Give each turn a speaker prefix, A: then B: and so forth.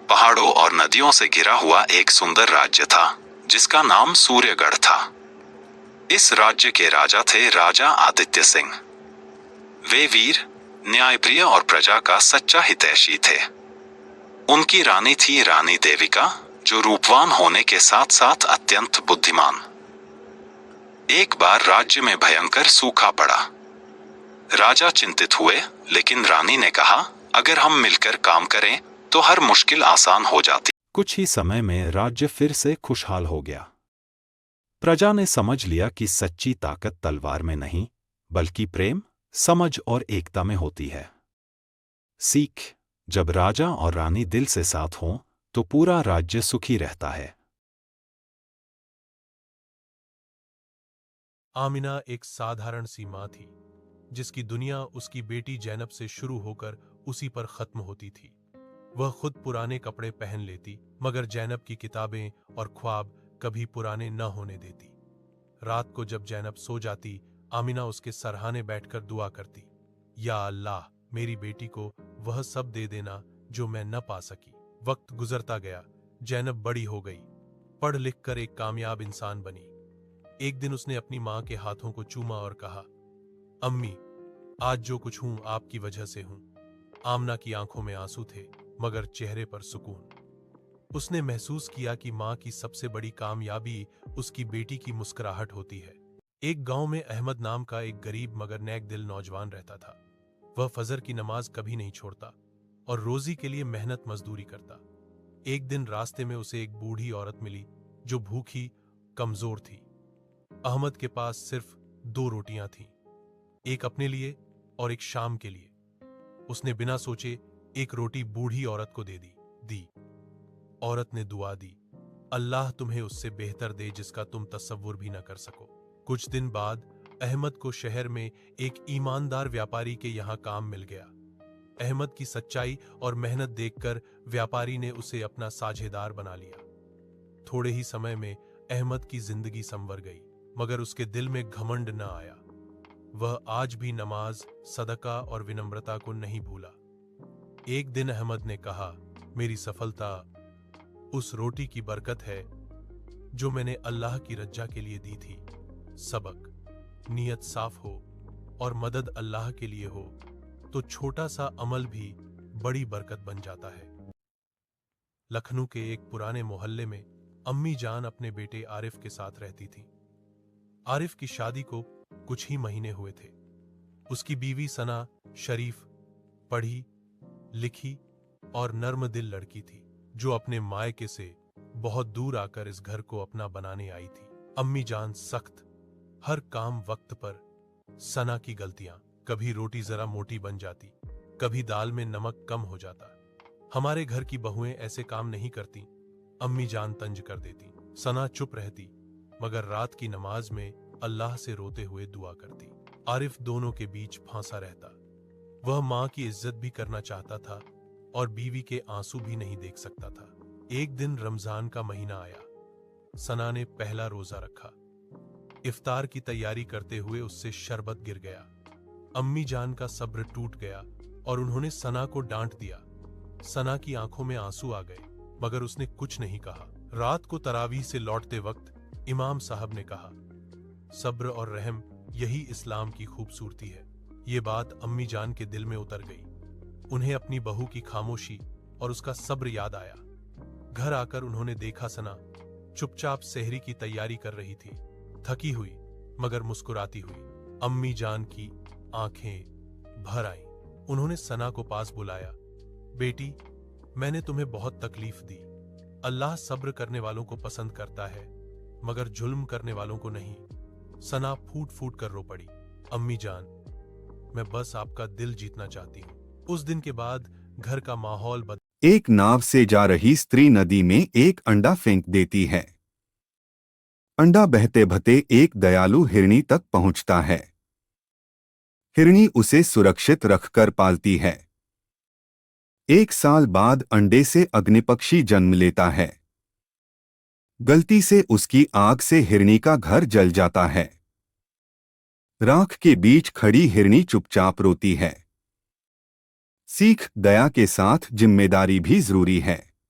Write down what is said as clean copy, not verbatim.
A: पहाड़ों और नदियों से घिरा हुआ एक सुंदर राज्य था जिसका नाम सूर्यगढ़ था। इस राज्य के राजा थे राजा आदित्य सिंह। वे वीर, न्यायप्रिय और प्रजा का सच्चा हितैषी थे। उनकी रानी थी रानी देविका, जो रूपवान होने के साथ साथ अत्यंत बुद्धिमान। एक बार राज्य में भयंकर सूखा पड़ा। राजा चिंतित हुए, लेकिन रानी ने कहा, अगर हम मिलकर काम करें तो हर मुश्किल आसान हो जाती। कुछ ही समय में राज्य फिर से खुशहाल हो गया। प्रजा ने समझ लिया कि सच्ची ताकत तलवार में नहीं, बल्कि प्रेम, समझ और एकता में होती है। सीख: जब राजा और रानी दिल से साथ हों तो पूरा राज्य सुखी रहता है।
B: आमिना एक साधारण सी माँ थी, जिसकी दुनिया उसकी बेटी जैनब से शुरू होकर उसी पर खत्म होती थी। वह खुद पुराने कपड़े पहन लेती, मगर जैनब की किताबें और ख्वाब कभी पुराने न होने देती। रात को जब जैनब सो जाती, आमिना उसके सरहाने बैठकर दुआ करती, या अल्लाह, मेरी बेटी को वह सब दे देना जो मैं न पा सकी। वक्त गुजरता गया, जैनब बड़ी हो गई, पढ़ लिख कर एक कामयाब इंसान बनी। एक दिन उसने अपनी माँ के हाथों को चूमा और कहा, अम्मी, आज जो कुछ हूं आपकी वजह से हूं। आमना की आंखों में आंसू थे, मगर चेहरे पर सुकून। उसने महसूस किया कि माँ की सबसे बड़ी कामयाबी उसकी बेटी की मुस्कुराहट होती है। एक गांव में अहमद नाम का एक गरीब मगर नेक दिल नौजवान रहता था। वह फजर की नमाज कभी नहीं छोड़ता और रोजी के लिए मेहनत मजदूरी करता। एक दिन रास्ते में उसे एक बूढ़ी औरत मिली जो भूखी, कमजोर थी। अहमद के पास सिर्फ 2 रोटियां थीं, एक अपने लिए और एक शाम के लिए। उसने बिना सोचे एक रोटी बूढ़ी औरत को दे दी। औरत ने दुआ दी, अल्लाह तुम्हें उससे बेहतर दे जिसका तुम तसव्वुर भी न कर सको। कुछ दिन बाद अहमद को शहर में एक ईमानदार व्यापारी के यहाँ काम मिल गया। अहमद की सच्चाई और मेहनत देखकर व्यापारी ने उसे अपना साझेदार बना लिया। थोड़े ही समय में अहमद की जिंदगी संवर गई, मगर उसके दिल में घमंड न आया। वह आज भी नमाज, सदका और विनम्रता को नहीं भूला। एक दिन अहमद ने कहा, मेरी सफलता उस रोटी की बरकत है जो मैंने अल्लाह की रज्जा के लिए दी थी। सबक: नीयत साफ हो और मदद अल्लाह के लिए हो तो छोटा सा अमल भी बड़ी बरकत बन जाता है। लखनऊ के एक पुराने मोहल्ले में अम्मी जान अपने बेटे आरिफ के साथ रहती थी। आरिफ की शादी को कुछ ही महीने हुए थे। उसकी बीवी सना शरीफ, पढ़ी लिखी और नर्म दिल लड़की थी, जो अपने मायके से बहुत दूर आकर इस घर को अपना बनाने आई थी। अम्मी जान सख्त, हर काम वक्त पर। सना की गलतियां: कभी रोटी जरा मोटी बन जाती, कभी दाल में नमक कम हो जाता। हमारे घर की बहुएं ऐसे काम नहीं करती, अम्मी जान तंज कर देती। सना चुप रहती, मगर रात की नमाज में अल्लाह से रोते हुए दुआ करती। आरिफ दोनों के बीच फांसा रहता। वह माँ की इज्जत भी करना चाहता था और बीवी के आंसू भी नहीं देख सकता था। एक दिन रमजान का महीना आया। सना ने पहला रोजा रखा। इफ्तार की तैयारी करते हुए उससे शरबत गिर गया। अम्मी जान का सब्र टूट गया और उन्होंने सना को डांट दिया। सना की आंखों में आंसू आ गए, मगर उसने कुछ नहीं कहा। रात को तरावीह से लौटते वक्त इमाम साहब ने कहा, सब्र और रहम यही इस्लाम की खूबसूरती है। ये बात अम्मी जान के दिल में उतर गई। उन्हें अपनी बहू की खामोशी और उसका सब्र याद आया। घर आकर उन्होंने देखा सना चुपचाप सेहरी की तैयारी कर रही थी, थकी हुई मगर मुस्कुराती हुई। अम्मी जान की आंखें भर आईं। उन्होंने सना को पास बुलाया, बेटी, मैंने तुम्हें बहुत तकलीफ दी। अल्लाह सब्र करने वालों को पसंद करता है, मगर जुल्म करने वालों को नहीं। सना फूट फूट कर रो पड़ी, अम्मी जान, मैं बस आपका दिल जीतना चाहती हूँ। उस दिन के बाद घर का माहौल
C: एक नाव से जा रही स्त्री नदी में एक अंडा फेंक देती है। अंडा बहते बहते एक दयालु हिरनी तक पहुंचता है। हिरनी उसे सुरक्षित रखकर पालती है। 1 साल बाद अंडे से अग्निपक्षी जन्म लेता है। गलती से उसकी आग से हिरनी का घर जल जाता है। राख के बीच खड़ी हिरनी चुपचाप रोती है। सीख: दया के साथ जिम्मेदारी भी जरूरी है।